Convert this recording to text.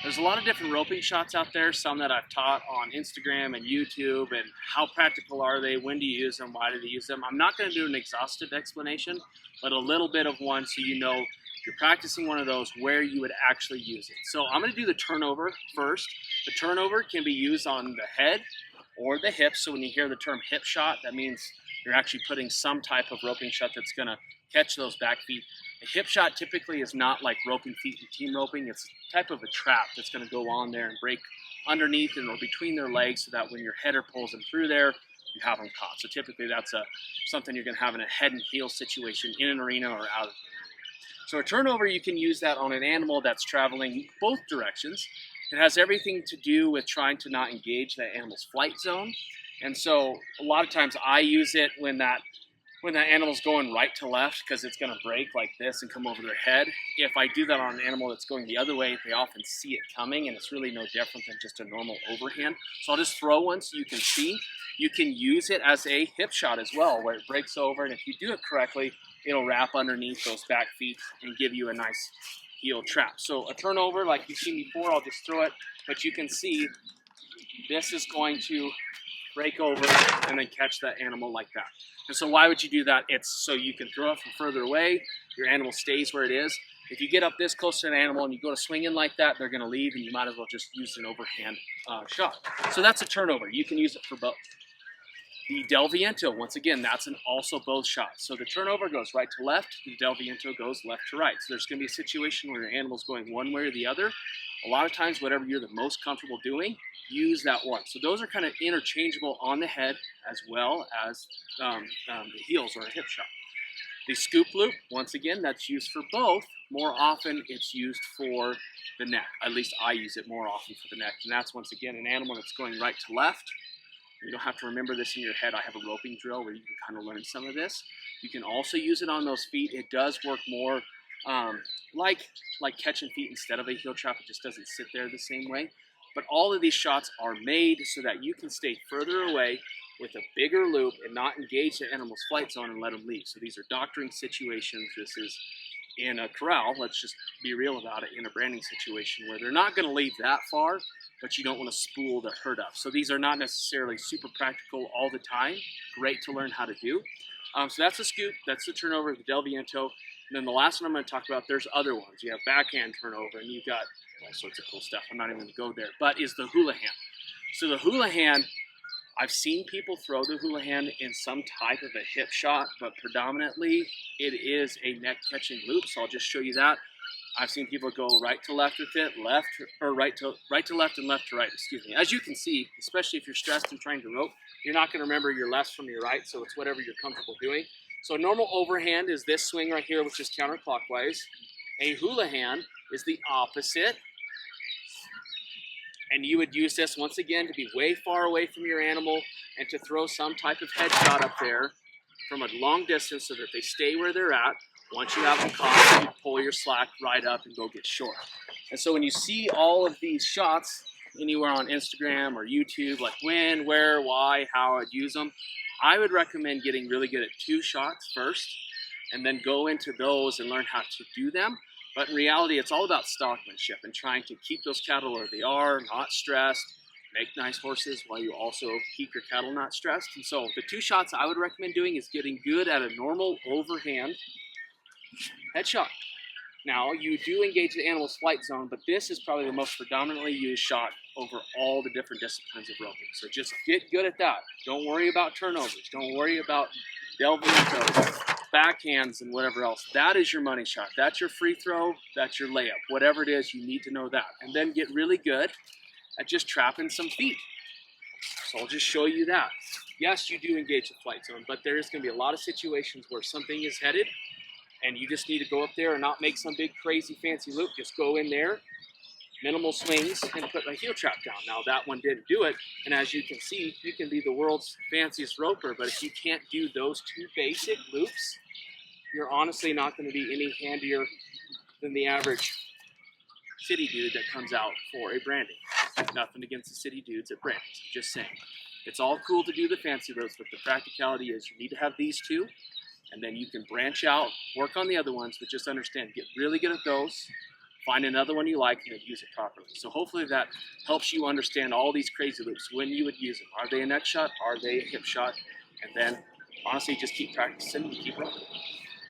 There's a lot of different roping shots out there, some that I've taught on Instagram and YouTube, and how practical are they, when do you use them, why do they use them. I'm not going to do an exhaustive explanation, but a little bit of one so you know if you're practicing one of those where you would actually use it. So I'm going to do the turnover first. The turnover can be used on the head or the hips. So when you hear the term hip shot, that means you're actually putting some type of roping shot that's going to catch those back feet. A hip shot typically is not like roping feet and team roping. It's a type of a trap that's going to go on there and break underneath and or between their legs so that when your header pulls them through there, you have them caught. So typically that's something you're going to have in a head and heel situation in an arena or out of the arena. So a turnover, you can use that on an animal that's traveling both directions. It has everything to do with trying to not engage that animal's flight zone. And so a lot of times I use it when that animal's going right to left because it's going to break like this and come over their head. If I do that on an animal that's going the other way, they often see it coming, and it's really no different than just a normal overhand. So I'll just throw one so you can see. You can use it as a hip shot as well, where it breaks over, and if you do it correctly, it'll wrap underneath those back feet and give you a nice heel trap. So a turnover, like you've seen before, I'll just throw it, but you can see this is going to break over and then catch that animal like that. And so why would you do that? It's so you can throw it from further away, your animal stays where it is. If you get up this close to an animal and you go to swing in like that, they're gonna leave and you might as well just use an overhand shot. So that's a turnover. You can use it for both. The del viento, once again, that's also both shots. So the turnover goes right to left, the del viento goes left to right. So there's gonna be a situation where your animal's going one way or the other. A lot of times, whatever you're the most comfortable doing, use that one. So those are kind of interchangeable on the head as well as the heels or a hip shot. The scoop loop, once again, that's used for both. More often, it's used for the neck. At least I use it more often for the neck. And that's, once again, an animal that's going right to left. You don't have to remember this in your head. I have a roping drill where you can kind of learn some of this. You can also use it on those feet. It does work more like catching feet instead of a heel trap. It just doesn't sit there the same way. But all of these shots are made so that you can stay further away with a bigger loop and not engage the animal's flight zone and let them leave. So these are doctoring situations. This is in a corral, let's just be real about it, in a branding situation where they're not going to leave that far, but you don't want to spool the herd up. So these are not necessarily super practical all the time. Great to learn how to do. So that's the scoop, that's the turnover, the del viento. And then the last one I'm going to talk about, there's other ones. You have backhand turnover, and you've got all sorts of cool stuff. I'm not even going to go there, but is the Houlihan. So the Houlihan, I've seen people throw the Houlihan in some type of a hip shot, but predominantly it is a neck catching loop. So I'll just show you that. I've seen people go right to left with it, right to left and left to right, excuse me. As you can see, especially if you're stressed and trying to rope, you're not going to remember your left from your right, so it's whatever you're comfortable doing. So a normal overhand is this swing right here, which is counterclockwise. A Houlihan is the opposite. And you would use this, once again, to be way far away from your animal and to throw some type of headshot up there from a long distance so that they stay where they're at. Once you have them caught, you pull your slack right up and go get short. And so when you see all of these shots anywhere on Instagram or YouTube, like when, where, why, how I'd use them, I would recommend getting really good at 2 shots first and then go into those and learn how to do them. But in reality, it's all about stockmanship and trying to keep those cattle where they are, not stressed, make nice horses while you also keep your cattle not stressed. And so the 2 shots I would recommend doing is getting good at a normal overhand headshot. Now, you do engage the animal's flight zone, but this is probably the most predominantly used shot over all the different disciplines of roping. So just get good at that. Don't worry about turnovers. Don't worry about del vientos, backhands, and whatever else. That is your money shot. That's your free throw. That's your layup. Whatever it is, you need to know that. And then get really good at just trapping some feet. So I'll just show you that. Yes, you do engage the flight zone, but there is going to be a lot of situations where something is headed and you just need to go up there and not make some big crazy fancy loop. Just go in there, minimal swings, and put a heel trap down. Now that one didn't do it, and as you can see, you can be the world's fanciest roper, but if you can't do those 2 basic loops, you're honestly not going to be any handier than the average city dude that comes out for a branding. Nothing against the city dudes at brandings, I'm just saying. It's all cool to do the fancy loops, but the practicality is you need to have these 2, and then you can branch out, work on the other ones, but just understand, get really good at those, find another one you like, and then use it properly. So hopefully that helps you understand all these crazy loops, when you would use them. Are they a neck shot? Are they a hip shot? And then honestly, just keep practicing and keep rolling.